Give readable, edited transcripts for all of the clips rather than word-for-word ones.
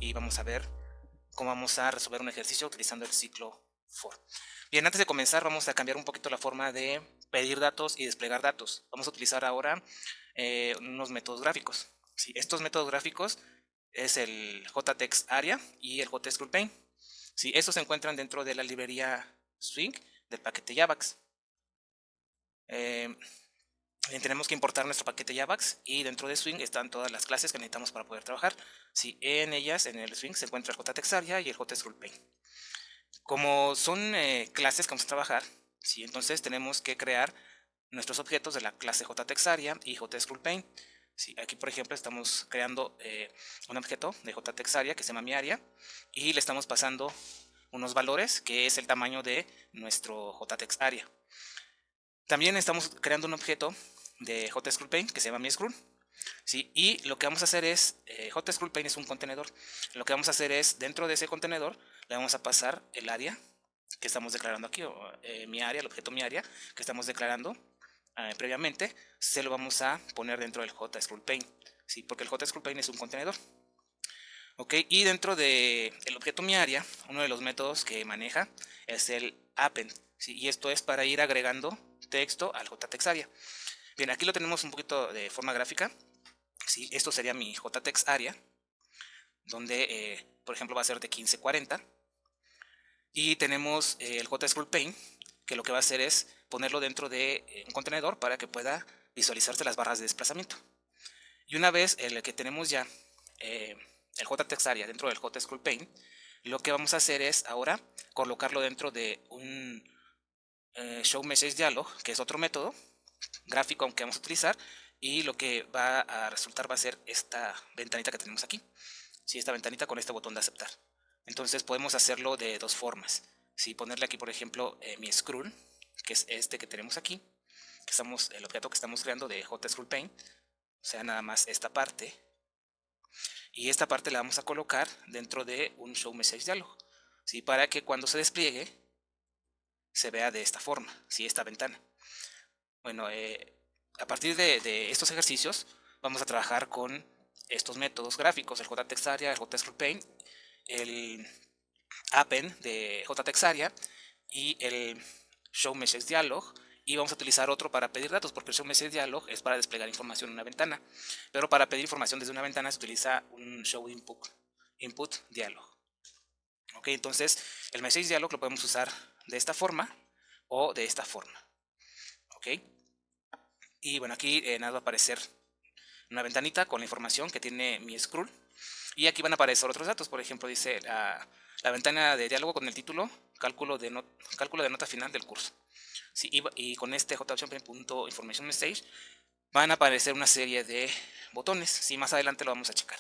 y vamos a ver cómo vamos a resolver un ejercicio utilizando el ciclo for. Bien, antes de comenzar vamos a cambiar un poquito la forma de pedir datos y desplegar datos. Vamos a utilizar ahora unos métodos gráficos. Sí, estos métodos gráficos es el JTextArea y el JScrollPaint. Sí, estos se encuentran dentro de la librería Swing del paquete Javax. Tenemos que importar nuestro paquete Javax y dentro de Swing están todas las clases que necesitamos para poder trabajar. Sí, en ellas, en el Swing, se encuentra el JTextArea y el JScrollPaint. Como son clases que vamos a trabajar, ¿sí? Entonces tenemos que crear nuestros objetos de la clase JTextArea y JScrollPaint. ¿Sí? Aquí, por ejemplo, estamos creando un objeto de JTextArea que se llama miArea y le estamos pasando unos valores que es el tamaño de nuestro JTextArea. También estamos creando un objeto de JScrollPaint que se llama miScroll. ¿Sí? Y lo que vamos a hacer es, JScrollPaint es un contenedor. Lo que vamos a hacer es, dentro de ese contenedor, le vamos a pasar el área que estamos declarando aquí, o mi área, el objeto mi área que estamos declarando previamente, se lo vamos a poner dentro del JScrollPaint, ¿sí? Porque el JScrollPaint es un contenedor. ¿Ok? Y dentro del objeto mi área, uno de los métodos que maneja es el append, ¿sí? Y esto es para ir agregando texto al JTextArea. Bien, aquí lo tenemos un poquito de forma gráfica. ¿Sí? Esto sería mi JTextArea, donde por ejemplo va a ser de 1540. Y tenemos el JScrollPaint, que lo que va a hacer es ponerlo dentro de un contenedor para que pueda visualizarse las barras de desplazamiento. Y una vez el que tenemos ya el JTextArea dentro del JScrollPaint, lo que vamos a hacer es ahora colocarlo dentro de un showMessageDialog, que es otro método gráfico que vamos a utilizar, y lo que va a resultar va a ser esta ventanita que tenemos aquí. ¿Sí? Esta ventanita con este botón de aceptar. Entonces podemos hacerlo de dos formas. ¿Sí? Ponerle aquí, por ejemplo, mi scroll, que es este que tenemos aquí, el objeto que estamos creando de JScrollPaint, o sea, nada más esta parte. Y esta parte la vamos a colocar dentro de un showMessageDialog, ¿sí? Para que cuando se despliegue se vea de esta forma, ¿sí? Esta ventana. Bueno, a partir de estos ejercicios vamos a trabajar con estos métodos gráficos, el JTextArea, el JScrollPaint, el append de JTextArea y el showMessageDialog, y vamos a utilizar otro para pedir datos, porque el showMessageDialog es para desplegar información en una ventana, pero para pedir información desde una ventana se utiliza un showInputDialog. Ok, entonces el MessageDialog lo podemos usar de esta forma o de esta forma. Ok, y bueno, aquí nada va a aparecer una ventanita con la información que tiene mi scroll, y aquí van a aparecer otros datos. Por ejemplo, dice la ventana de diálogo con el título cálculo de nota final del curso. Sí, y con este JOptionPaint.InformationMessage van a aparecer una serie de botones. Sí, más adelante lo vamos a checar.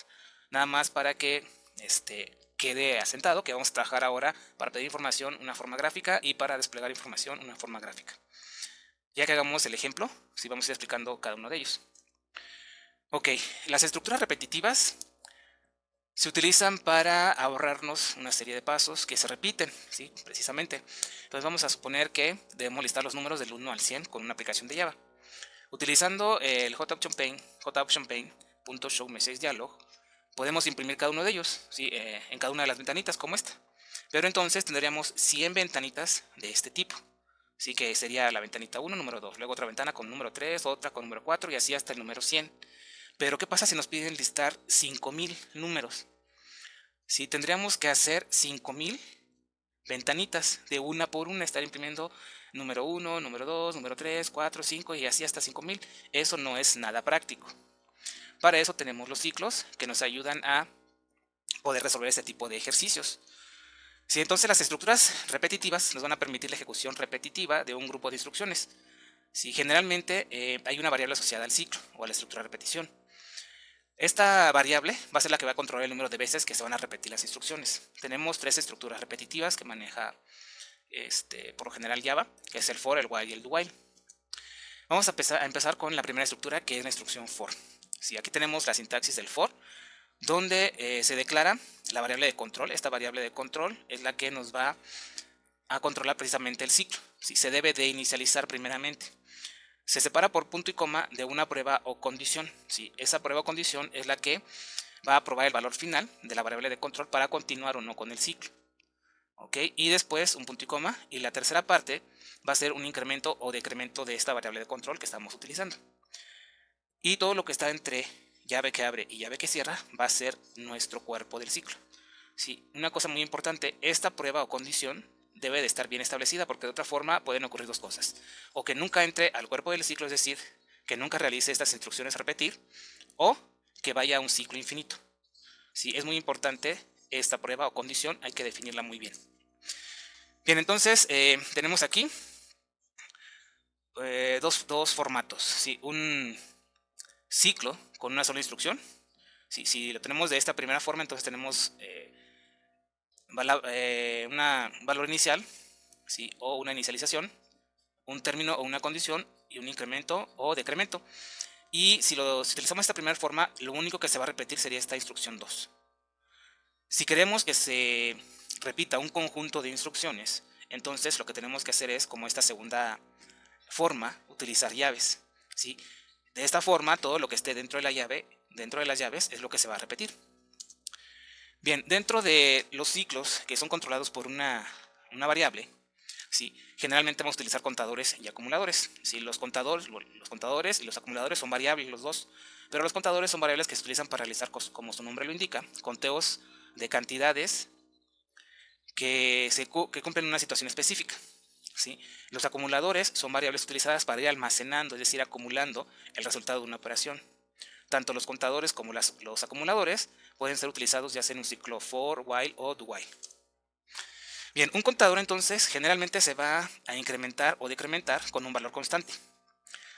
Nada más para que quede asentado que vamos a trabajar ahora para pedir información una forma gráfica y para desplegar información una forma gráfica. Ya que hagamos el ejemplo, sí, vamos a ir explicando cada uno de ellos. Ok, las estructuras repetitivas se utilizan para ahorrarnos una serie de pasos que se repiten, ¿sí? Precisamente. Entonces vamos a suponer que debemos listar los números del 1 al 100 con una aplicación de Java. Utilizando el JOptionPaint.showMessageDialog, podemos imprimir cada uno de ellos, ¿sí? En cada una de las ventanitas como esta. Pero entonces tendríamos 100 ventanitas de este tipo. Sí, que sería la ventanita 1, número 2, luego otra ventana con número 3, otra con número 4 y así hasta el número 100. Pero ¿qué pasa si nos piden listar 5000 números? Sí, tendríamos que hacer 5000 ventanitas de una por una, estar imprimiendo número 1, número 2, número 3, 4, 5 y así hasta 5000. Eso no es nada práctico. Para eso tenemos los ciclos que nos ayudan a poder resolver este tipo de ejercicios. Sí, entonces las estructuras repetitivas nos van a permitir la ejecución repetitiva de un grupo de instrucciones. Sí, generalmente hay una variable asociada al ciclo o a la estructura de repetición. Esta variable va a ser la que va a controlar el número de veces que se van a repetir las instrucciones. Tenemos tres estructuras repetitivas que maneja por lo general Java, que es el for, el while y el do while. Vamos a empezar con la primera estructura, que es la instrucción for. Sí, aquí tenemos la sintaxis del for, donde se declara la variable de control. Esta variable de control es la que nos va a controlar precisamente el ciclo. Sí, se debe de inicializar primeramente. Se separa por punto y coma de una prueba o condición. Sí, esa prueba o condición es la que va a probar el valor final de la variable de control para continuar o no con el ciclo. ¿Ok? Y después un punto y coma, y la tercera parte va a ser un incremento o decremento de esta variable de control que estamos utilizando. Y todo lo que está entre llave que abre y llave que cierra va a ser nuestro cuerpo del ciclo. Sí, una cosa muy importante, esta prueba o condición debe de estar bien establecida, porque de otra forma pueden ocurrir dos cosas: o que nunca entre al cuerpo del ciclo, es decir, que nunca realice estas instrucciones a repetir, o que vaya a un ciclo infinito. Sí, es muy importante esta prueba o condición, hay que definirla muy bien. Bien, entonces tenemos aquí dos formatos, ¿sí? Un ciclo con una sola instrucción. ¿Sí? Si lo tenemos de esta primera forma, entonces tenemos un valor inicial, ¿sí? O una inicialización, un término o una condición y un incremento o decremento. Y si utilizamos esta primera forma, lo único que se va a repetir sería esta instrucción 2. Si queremos que se repita un conjunto de instrucciones, entonces lo que tenemos que hacer es, como esta segunda forma, utilizar llaves, ¿sí? De esta forma, todo lo que esté dentro de la llave, dentro de las llaves, es lo que se va a repetir. Bien, dentro de los ciclos que son controlados por una variable, ¿sí? Generalmente vamos a utilizar contadores y acumuladores. ¿Sí? Los contadores y los acumuladores son variables los dos, pero los contadores son variables que se utilizan para realizar, como su nombre lo indica, conteos de cantidades que cumplen una situación específica. ¿Sí? Los acumuladores son variables utilizadas para ir almacenando, es decir, acumulando el resultado de una operación. Tanto los contadores como los acumuladores pueden ser utilizados ya sea en un ciclo for, while o do while. Bien, un contador entonces generalmente se va a incrementar o decrementar con un valor constante.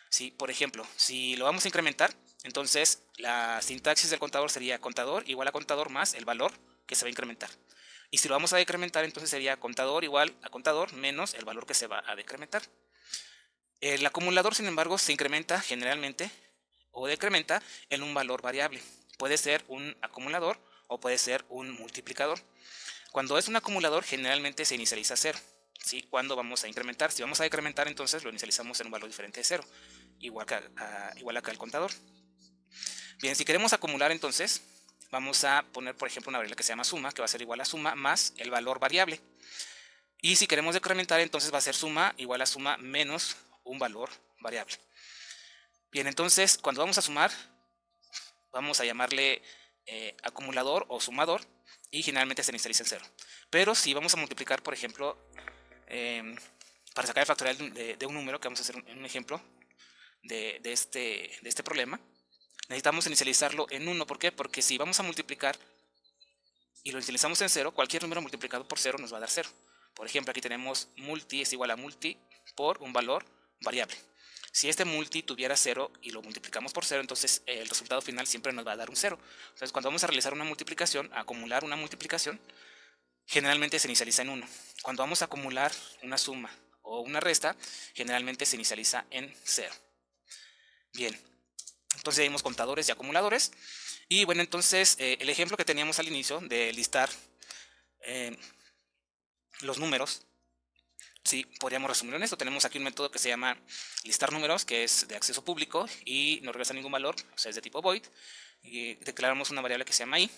¿Sí? Por ejemplo, si lo vamos a incrementar, entonces la sintaxis del contador sería contador igual a contador más el valor que se va a incrementar. Y si lo vamos a decrementar, entonces sería contador igual a contador menos el valor que se va a decrementar. El acumulador, sin embargo, se incrementa generalmente o decrementa en un valor variable. Puede ser un acumulador o puede ser un multiplicador. Cuando es un acumulador, generalmente se inicializa a 0. ¿Sí? Cuando vamos a incrementar, si vamos a decrementar, entonces lo inicializamos en un valor diferente de 0, igual acá el contador. Bien, si queremos acumular, entonces vamos a poner, por ejemplo, una variable que se llama suma, que va a ser igual a suma más el valor variable. Y si queremos decrementar, entonces va a ser suma igual a suma menos un valor variable. Bien, entonces cuando vamos a sumar, vamos a llamarle acumulador o sumador, y generalmente se inicializa en 0. Pero si vamos a multiplicar, por ejemplo, para sacar el factorial de un número, que vamos a hacer un ejemplo de este problema, necesitamos inicializarlo en 1. ¿Por qué? Porque si vamos a multiplicar y lo inicializamos en 0, cualquier número multiplicado por 0 nos va a dar 0. Por ejemplo, aquí tenemos multi es igual a multi por un valor variable. Si este multi tuviera 0 y lo multiplicamos por 0, entonces el resultado final siempre nos va a dar un 0. Entonces, cuando vamos a realizar una multiplicación, a acumular una multiplicación, generalmente se inicializa en 1. Cuando vamos a acumular una suma o una resta, generalmente se inicializa en 0. Bien, entonces vimos contadores y acumuladores. Y bueno, entonces el ejemplo que teníamos al inicio de listar los números, sí, podríamos resumirlo en esto. Tenemos aquí un método que se llama listar números, que es de acceso público y no regresa ningún valor, o sea, es de tipo void. Y declaramos una variable que se llama i,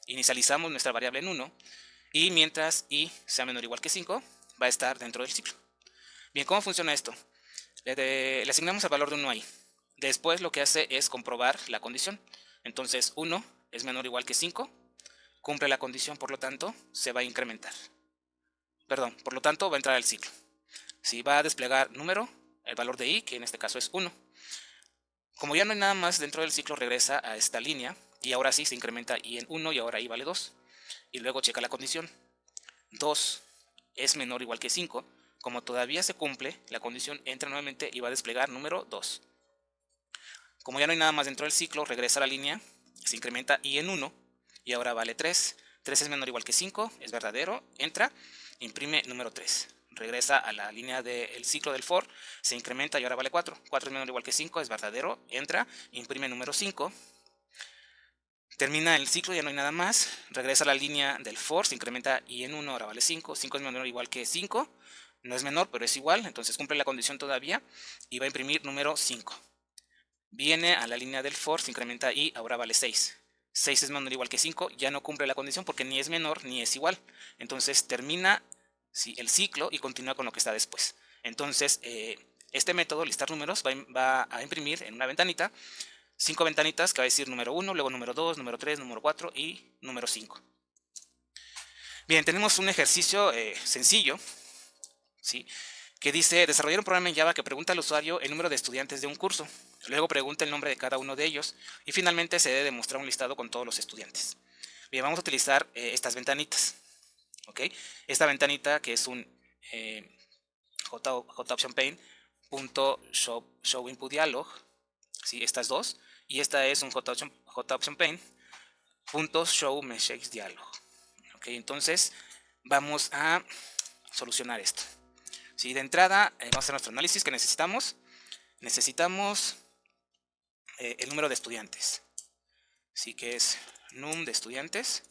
inicializamos nuestra variable en 1, y mientras i sea menor o igual que 5, va a estar dentro del ciclo. Bien, ¿cómo funciona esto? Le asignamos el valor de 1 a i. Después lo que hace es comprobar la condición. Entonces 1 es menor o igual que 5, cumple la condición, por lo tanto se va a incrementar. Perdón, por lo tanto va a entrar al ciclo. Si va a desplegar número, el valor de i, que en este caso es 1. Como ya no hay nada más dentro del ciclo, regresa a esta línea y ahora sí se incrementa i en 1 y ahora i vale 2. Y luego checa la condición. 2 es menor o igual que 5. Como todavía se cumple, la condición entra nuevamente y va a desplegar número 2. Como ya no hay nada más dentro del ciclo, regresa a la línea, se incrementa i en 1 y ahora vale 3. 3 es menor o igual que 5, es verdadero, entra, imprime número 3. Regresa a la línea del ciclo del for, se incrementa y ahora vale 4. 4 es menor o igual que 5, es verdadero, entra, imprime número 5. Termina el ciclo, ya no hay nada más, regresa a la línea del for, se incrementa i en 1, ahora vale 5. 5 es menor o igual que 5, no es menor pero es igual, entonces cumple la condición todavía y va a imprimir número 5. Viene a la línea del for, se incrementa i, ahora vale 6. 6 es menor o igual que 5, ya no cumple la condición porque ni es menor ni es igual. Entonces termina el ciclo y continúa con lo que está después. Entonces este método, listar números, va a imprimir en una ventanita 5 ventanitas que va a decir número 1, luego número 2, número 3, número 4 y número 5. Bien, tenemos un ejercicio sencillo, ¿sí?, que dice desarrollar un programa en Java que pregunta al usuario el número de estudiantes de un curso, luego pregunta el nombre de cada uno de ellos y finalmente se debe demostrar un listado con todos los estudiantes. Bien, vamos a utilizar estas ventanitas, ¿ok? Esta ventanita que es un JOptionPane.show input dialog, ¿sí?, estas dos, y esta es un JOptionPane.show message dialog. ¿Ok? Entonces vamos a solucionar esto. ¿Sí? De entrada vamos a hacer nuestro análisis que necesitamos. Necesitamos el número de estudiantes, ¿sí?, que es num de estudiantes.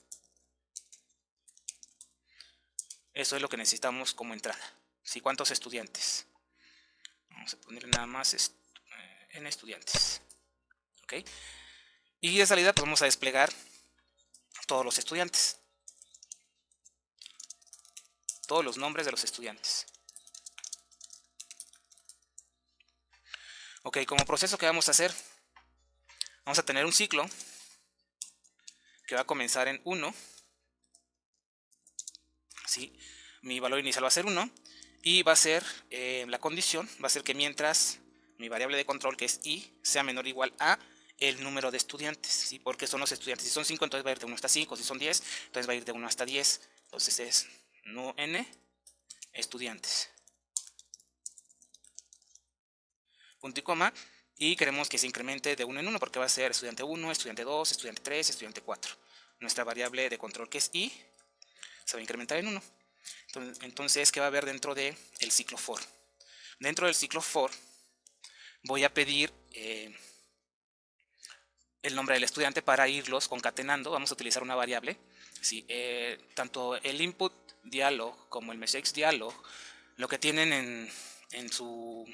Eso es lo que necesitamos como entrada. ¿Sí? ¿Cuántos estudiantes? Vamos a ponerle nada más en estudiantes. ¿Ok? Y de salida pues vamos a desplegar todos los estudiantes, todos los nombres de los estudiantes. Ok, como proceso, ¿qué vamos a hacer? Vamos a tener un ciclo que va a comenzar en 1, ¿sí? Mi valor inicial va a ser 1 y va a ser la condición, va a ser que mientras mi variable de control, que es i, sea menor o igual a el número de estudiantes, ¿sí? Porque son los estudiantes. Si son 5, entonces va a ir de 1 hasta 5. Si son 10, entonces va a ir de 1 hasta 10. Entonces es n estudiantes. Punto y coma. Y queremos que se incremente de 1 en 1 porque va a ser estudiante 1, estudiante 2, estudiante 3, estudiante 4. Nuestra variable de control, que es i, se va a incrementar en 1. Entonces, ¿qué va a haber dentro del ciclo for? Dentro del ciclo for voy a pedir el nombre del estudiante para irlos concatenando. Vamos a utilizar una variable, ¿sí? Tanto el input dialog como el message dialog, lo que tienen en su...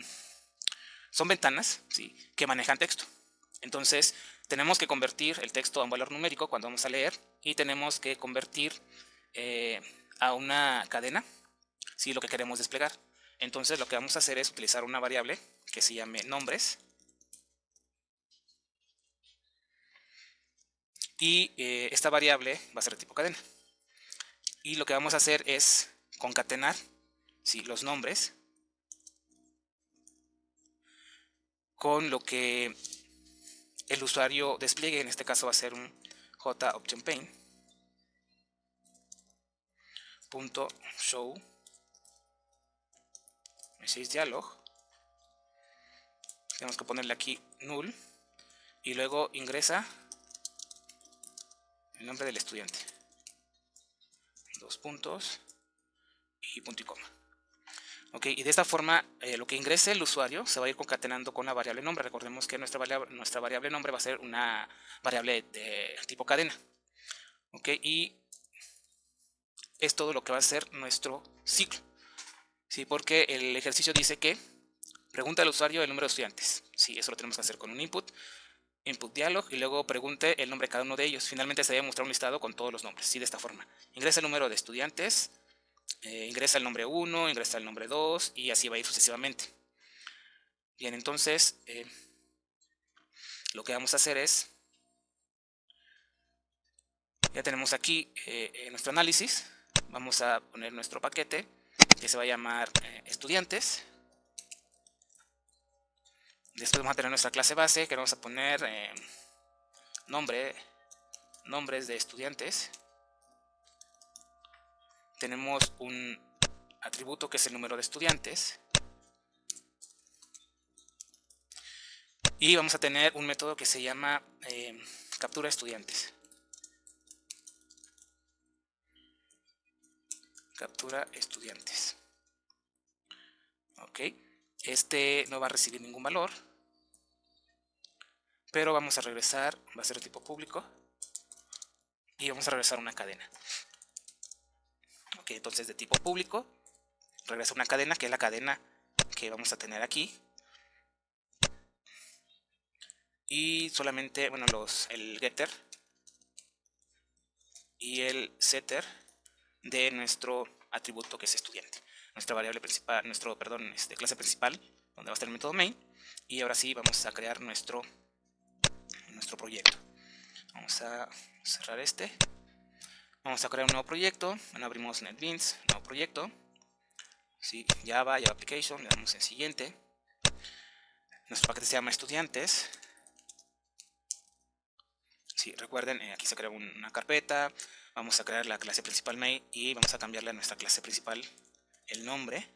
son ventanas, ¿sí?, que manejan texto. Entonces tenemos que convertir el texto a un valor numérico cuando vamos a leer y tenemos que convertir a una cadena, ¿sí?, lo que queremos desplegar. Entonces lo que vamos a hacer es utilizar una variable que se llame nombres y esta variable va a ser de tipo cadena. Y lo que vamos a hacer es concatenar, ¿sí?, los nombres con lo que el usuario despliegue. En este caso va a ser un JOptionPane.show message dialog. Tenemos que ponerle aquí null y luego ingresa el nombre del estudiante, 2 puntos y punto y coma. Ok, y de esta forma lo que ingrese el usuario se va a ir concatenando con la variable nombre. Recordemos que nuestra variable nombre va a ser una variable de tipo cadena. Ok, y es todo lo que va a ser nuestro ciclo, ¿sí? Porque el ejercicio dice que pregunta al usuario el número de estudiantes. Sí, eso lo tenemos que hacer con un input dialog y luego pregunte el nombre de cada uno de ellos. Finalmente se debe mostrar un listado con todos los nombres, ¿sí?, de esta forma. Ingresa el número de estudiantes, ingresa el nombre 1, ingresa el nombre 2 y así va a ir sucesivamente. Bien, entonces lo que vamos a hacer es, ya tenemos aquí nuestro análisis. Vamos a poner nuestro paquete que se va a llamar estudiantes. Después vamos a tener nuestra clase base que vamos a poner nombres de estudiantes. Tenemos un atributo que es el número de estudiantes. Y vamos a tener un método que se llama captura estudiantes. Captura estudiantes. Ok. Este no va a recibir ningún valor, pero vamos a regresar, va a ser de tipo público, y vamos a regresar una cadena. Ok, entonces de tipo público, regresa una cadena, que es la cadena que vamos a tener aquí. Y solamente, bueno, el getter y el setter de nuestro atributo que es estudiante, nuestra variable principal, clase principal, donde va a estar el método main. Y ahora sí vamos a crear nuestro proyecto. Vamos a cerrar este. Vamos a crear un nuevo proyecto. Bueno, abrimos NetBeans, nuevo proyecto. Sí, Java Application, le damos en siguiente. Nuestro paquete se llama estudiantes. Sí, recuerden, aquí se crea una carpeta. Vamos a crear la clase principal main y vamos a cambiarle a nuestra clase principal el nombre.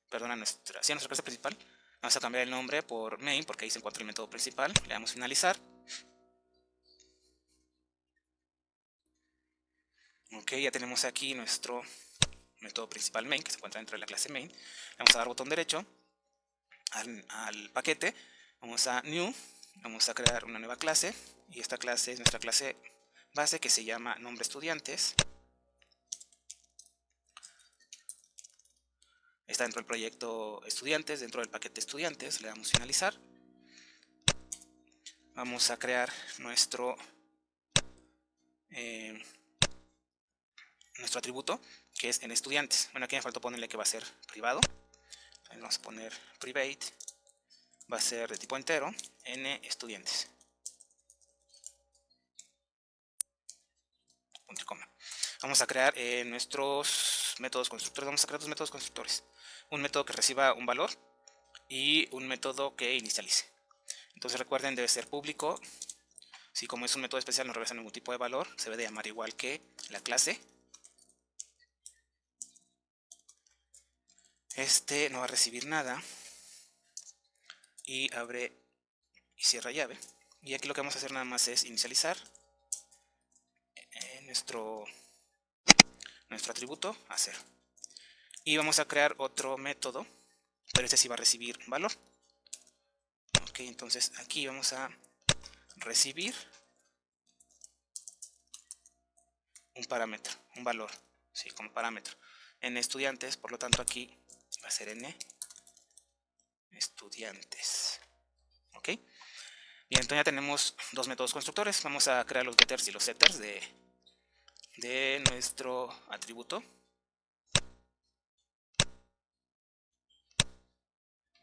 Perdón, a nuestra clase principal. Vamos a cambiar el nombre por main porque ahí se encuentra el método principal. Le damos finalizar. Ok, ya tenemos aquí nuestro método principal main que se encuentra dentro de la clase main. Le vamos a dar botón derecho al paquete. Vamos a new. Vamos a crear una nueva clase. Y esta clase es nuestra clase base que se llama nombre estudiantes. Está dentro del proyecto estudiantes, dentro del paquete estudiantes. Le damos finalizar. Vamos a crear nuestro atributo que es en estudiantes. Bueno, aquí me faltó ponerle que va a ser privado. Entonces vamos a poner private. Va a ser de tipo entero en estudiantes. Punto y coma. Vamos a crear nuestros métodos constructores. Vamos a crear dos métodos constructores. Un método que reciba un valor y un método que inicialice. Entonces recuerden, debe ser público. Si como es un método especial no regresa ningún tipo de valor, se debe de llamar igual que la clase. Este no va a recibir nada. Y abre y cierra llave. Y aquí lo que vamos a hacer nada más es inicializar nuestro atributo a 0. Y vamos a crear otro método, pero este sí va a recibir un valor. Ok, entonces aquí vamos a recibir un parámetro, un valor, sí, como parámetro. En estudiantes, por lo tanto aquí va a ser n estudiantes. Ok. Bien, entonces ya tenemos dos métodos constructores. Vamos a crear los getters y los setters de nuestro atributo.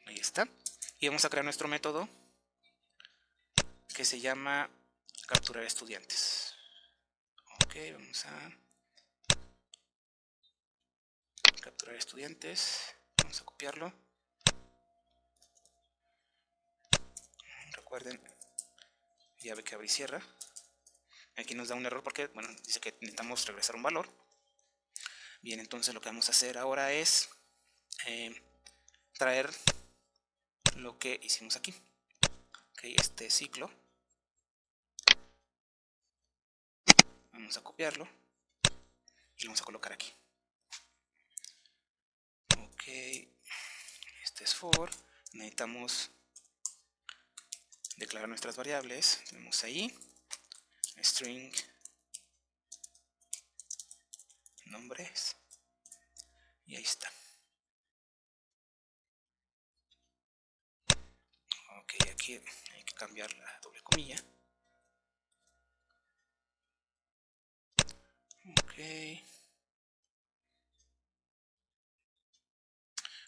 Ahí está. Y vamos a crear nuestro método que se llama capturar estudiantes. Ok, vamos a capturar estudiantes. Vamos a copiarlo. Recuerden, llave que abre y cierra. Aquí nos da un error porque, bueno, dice que necesitamos regresar un valor. Bien, entonces lo que vamos a hacer ahora es traer lo que hicimos aquí. Ok, este ciclo. Vamos a copiarlo y lo vamos a colocar aquí. Ok, este es for. Necesitamos declarar nuestras variables. Tenemos ahí string nombres y ahí está. Ok, aquí hay que cambiar la doble comilla.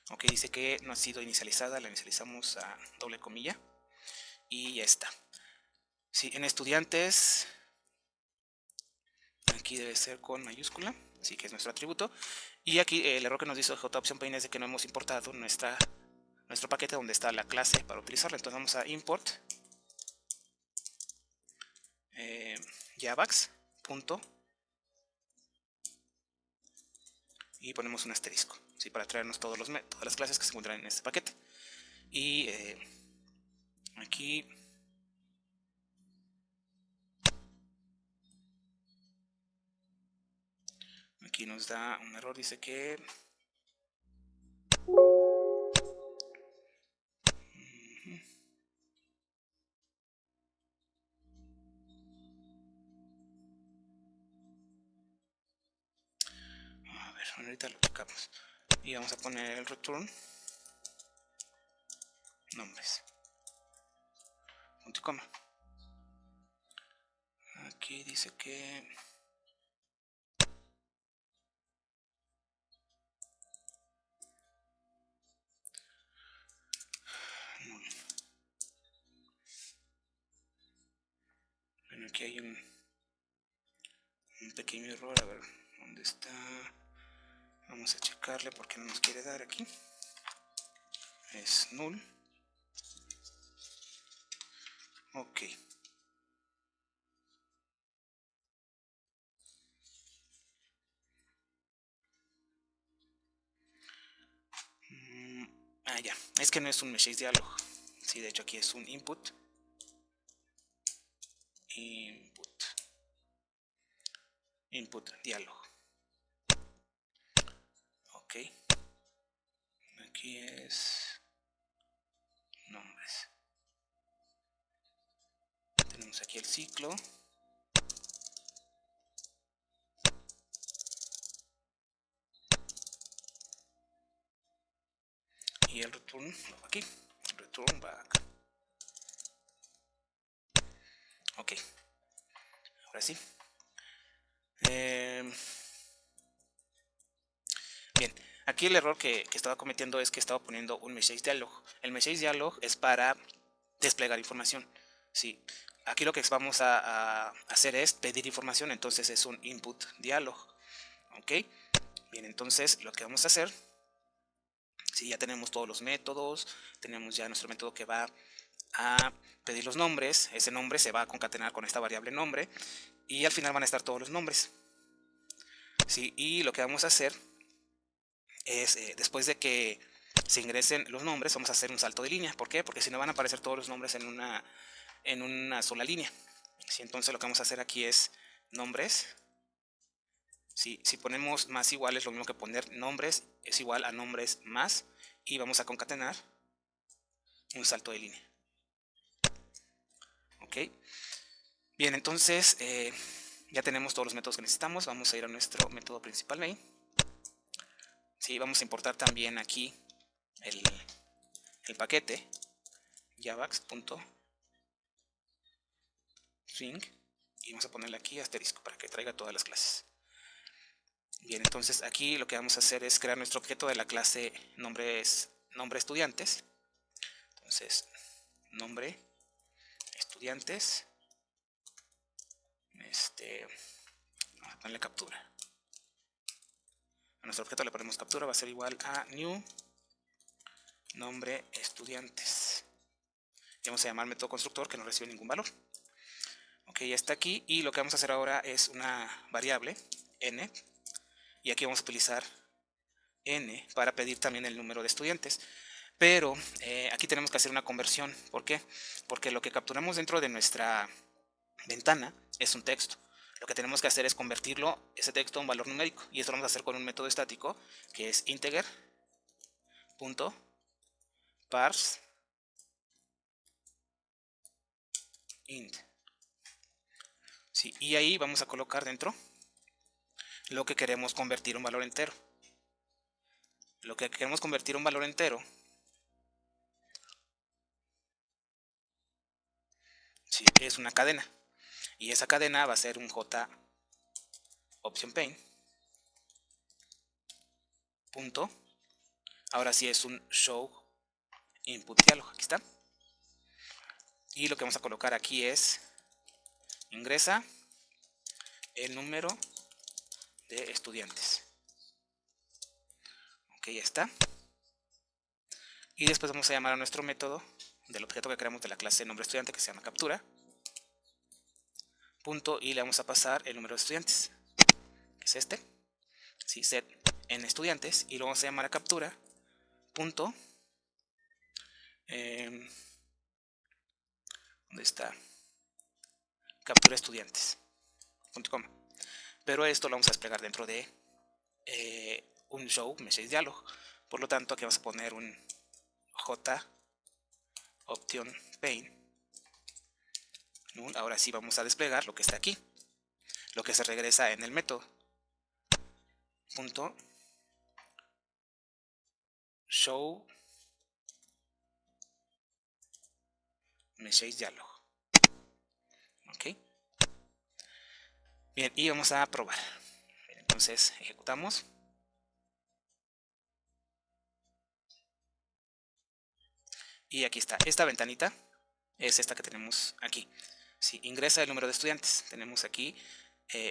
Ok, dice que no ha sido inicializada, la inicializamos a doble comilla y ya está. Sí, en estudiantes, aquí debe ser con mayúscula, sí, que es nuestro atributo. Y aquí el error que nos dice JOptionPaint es de que no hemos importado nuestro paquete donde está la clase para utilizarla. Entonces vamos a import javax. Y ponemos un asterisco, ¿sí? Para traernos todas las clases que se encuentran en este paquete. Y aquí nos da un error, dice que a ver, ahorita lo checamos. Y vamos a poner el return nombres, punto y coma. Aquí dice que Aquí hay un pequeño error, a ver, ¿dónde está? Vamos a checarle porque no nos quiere dar aquí. Es null. Ok. Ya, es que no es un message dialog. Sí, de hecho aquí es un input. Input dialog. Ok. Aquí es nombres. Tenemos aquí el ciclo. Y el return, aquí, return back. Ok, ahora sí. Bien, aquí el error que estaba cometiendo es que estaba poniendo un message dialog. El message dialog es para desplegar información. Sí, aquí lo que vamos a hacer es pedir información, entonces es un input dialog. Ok, bien, entonces lo que vamos a hacer, si ya tenemos todos los métodos, tenemos ya nuestro método que va a pedir los nombres, ese nombre se va a concatenar con esta variable nombre y al final van a estar todos los nombres. ¿Sí? Y lo que vamos a hacer es, después de que se ingresen los nombres, vamos a hacer un salto de línea. ¿Por qué? Porque si no van a aparecer todos los nombres en una sola línea. ¿Sí? Entonces lo que vamos a hacer aquí es nombres. ¿Sí? Si ponemos más igual es lo mismo que poner nombres, es igual a nombres más, y vamos a concatenar un salto de línea. ¿Ok? Bien, entonces ya tenemos todos los métodos que necesitamos. Vamos a ir a nuestro método principal main. Sí, vamos a importar también aquí el paquete javax.swing y vamos a ponerle aquí asterisco para que traiga todas las clases. Bien, entonces aquí lo que vamos a hacer es crear nuestro objeto de la clase nombre estudiantes. Entonces, nombre estudiantes, vamos a ponerle captura. A nuestro objeto le ponemos captura, va a ser igual a new nombre estudiantes. Y vamos a llamar método constructor que no recibe ningún valor. Ok, ya está aquí, y lo que vamos a hacer ahora es una variable n, y aquí vamos a utilizar n para pedir también el número de estudiantes. Pero aquí tenemos que hacer una conversión. ¿Por qué? Porque lo que capturamos dentro de nuestra ventana es un texto. Lo que tenemos que hacer es convertirlo, ese texto, a un valor numérico, y esto lo vamos a hacer con un método estático que es integer.parse int. Sí, y ahí vamos a colocar dentro lo que queremos convertir a un valor entero. Lo que queremos convertir a un valor entero, sí, es una cadena, y esa cadena va a ser un j option paint punto, ahora sí es un show input dialog, aquí está, y lo que vamos a colocar aquí es ingresa el número de estudiantes. Ok, ya está. Y después vamos a llamar a nuestro método del objeto que creamos de la clase nombre estudiante, que se llama captura, punto, y le vamos a pasar el número de estudiantes, que es este, ¿sí? Set en estudiantes, y lo vamos a llamar a captura, punto, ¿dónde está? Captura estudiantes, punto com. Pero esto lo vamos a desplegar dentro de un show message dialog. Por lo tanto, aquí vamos a poner un j option paint. Ahora sí vamos a desplegar lo que está aquí, lo que se regresa en el método. Punto show message dialog. Ok. Bien, y vamos a probar. Bien, entonces ejecutamos. Y aquí está. Esta ventanita es esta que tenemos aquí. ¿sí? Ingresa el número de estudiantes. Tenemos aquí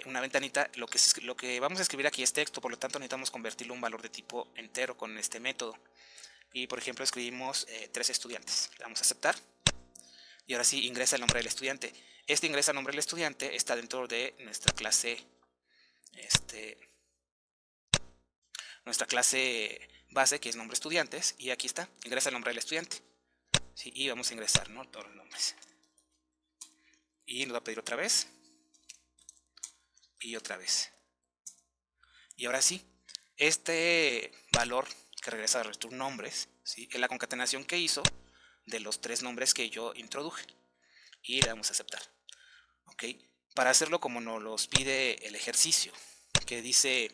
una ventanita. Lo que vamos a escribir aquí es texto, por lo tanto necesitamos convertirlo a un valor de tipo entero con este método. Y por ejemplo escribimos 3 estudiantes. Le damos a aceptar. Y ahora sí ingresa el nombre del estudiante. Este ingresa el nombre del estudiante, está dentro de nuestra clase, nuestra clase base, que es nombre estudiantes. Y aquí está, ingresa el nombre del estudiante. ¿Sí? Y vamos a ingresar, ¿no?, todos los nombres. Y nos va a pedir otra vez. Y otra vez. Y ahora sí, este valor que regresa a nuestros nombres, ¿sí?, es la concatenación que hizo de los 3 nombres que yo introduje. Y le damos a aceptar. ¿Ok? Para hacerlo como nos los pide el ejercicio, que dice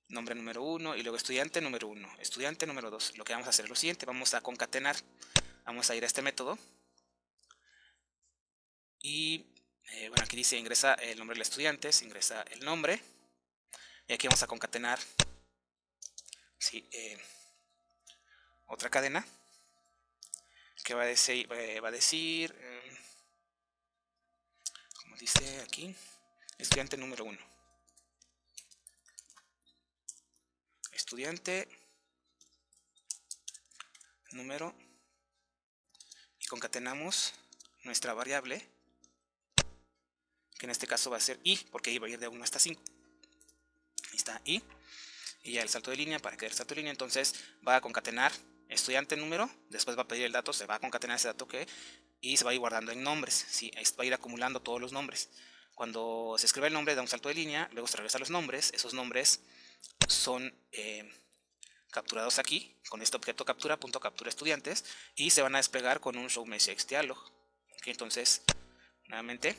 nombre número 1 y luego estudiante número 1, estudiante número 2. Lo que vamos a hacer es lo siguiente, vamos a concatenar. Vamos a ir a este método. Y bueno, aquí dice ingresa el nombre del estudiante, se ingresa el nombre. Y aquí vamos a concatenar, ¿sí?, otra cadena que va a decir, como dice aquí, estudiante número 1. Estudiante número, y concatenamos nuestra variable, que en este caso va a ser i, porque i va a ir de 1 hasta 5. Ahí está i, y ya el salto de línea, para que el salto de línea, entonces va a concatenar estudiante número, después va a pedir el dato, se va a concatenar ese dato y se va a ir guardando en nombres, ¿sí? Va a ir acumulando todos los nombres. Cuando se escribe el nombre, da un salto de línea, luego se regresa a los nombres. Esos nombres son capturados aquí con este objeto captura, punto captura estudiantes, y se van a desplegar con un show message dialog. ¿Okay? Entonces, nuevamente,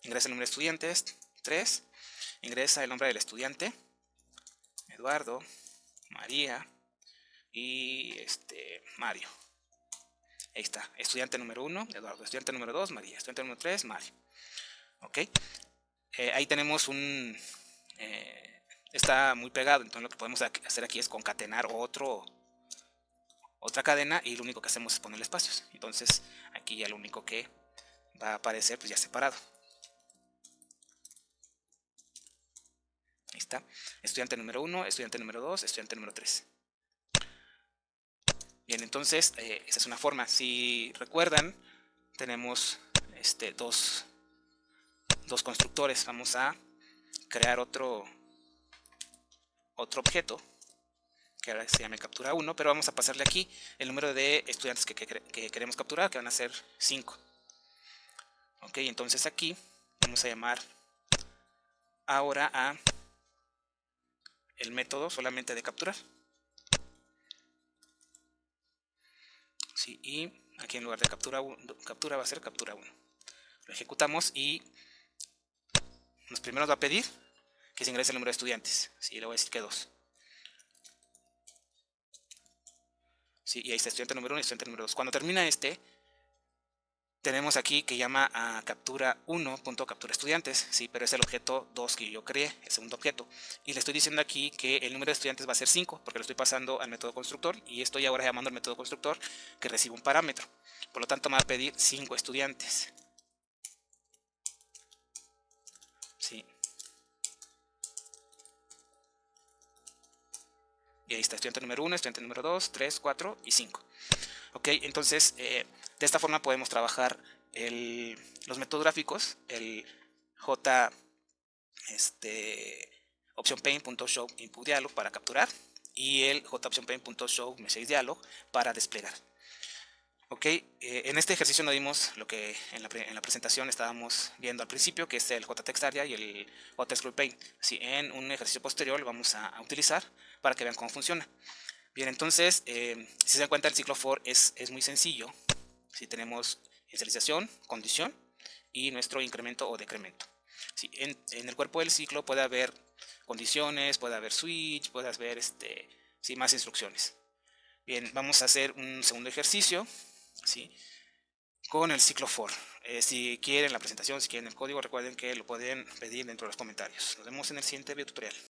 ingresa el nombre de estudiantes, 3, ingresa el nombre del estudiante, Eduardo, María y Mario. Ahí está, estudiante número 1, Eduardo, estudiante número 2, María, estudiante número 3, Mario. ¿Ok? Ahí tenemos un... está muy pegado, entonces lo que podemos hacer aquí es concatenar otra cadena, y lo único que hacemos es ponerle espacios. Entonces aquí ya lo único que va a aparecer pues ya separado. Ahí está, estudiante número 1, estudiante número 2, estudiante número 3. Bien, entonces esa es una forma. Si recuerdan, tenemos dos constructores. Vamos a crear otro objeto que ahora se llame captura 1, pero vamos a pasarle aquí el número de estudiantes que queremos capturar, que van a ser 5. Ok, entonces aquí vamos a llamar ahora a el método solamente de capturar. Sí, y aquí en lugar de captura va a ser captura 1. Lo ejecutamos y primero nos va a pedir que se ingrese el número de estudiantes. Sí, le voy a decir que 2. Sí, y ahí está estudiante número 1 y estudiante número 2. Cuando termina tenemos aquí que llama a captura 1.captura estudiantes, sí, pero es el objeto 2 que yo creé, el segundo objeto. Y le estoy diciendo aquí que el número de estudiantes va a ser 5, porque lo estoy pasando al método constructor, y estoy ahora llamando al método constructor que recibe un parámetro. Por lo tanto me va a pedir 5 estudiantes. Sí. Y ahí está, estudiante número 1, estudiante número 2, 3, 4 y 5. Ok, entonces de esta forma podemos trabajar los métodos gráficos, el J option paint.show input dialog para capturar y el J option paint.show message dialog para desplegar. Ok, en este ejercicio nos dimos lo que en la presentación estábamos viendo al principio, que es el JTextArea y el JScrollPaint. Sí, en un ejercicio posterior lo vamos a utilizar para que vean cómo funciona. Bien, entonces, si se dan cuenta, el ciclo for es muy sencillo. Si tenemos inicialización, condición y nuestro incremento o decremento. Sí, en el cuerpo del ciclo puede haber condiciones, puede haber switch, puede haber más instrucciones. Bien, vamos a hacer un segundo ejercicio, ¿sí?, con el ciclo for. Si quieren la presentación, si quieren el código, recuerden que lo pueden pedir dentro de los comentarios. Nos vemos en el siguiente video tutorial.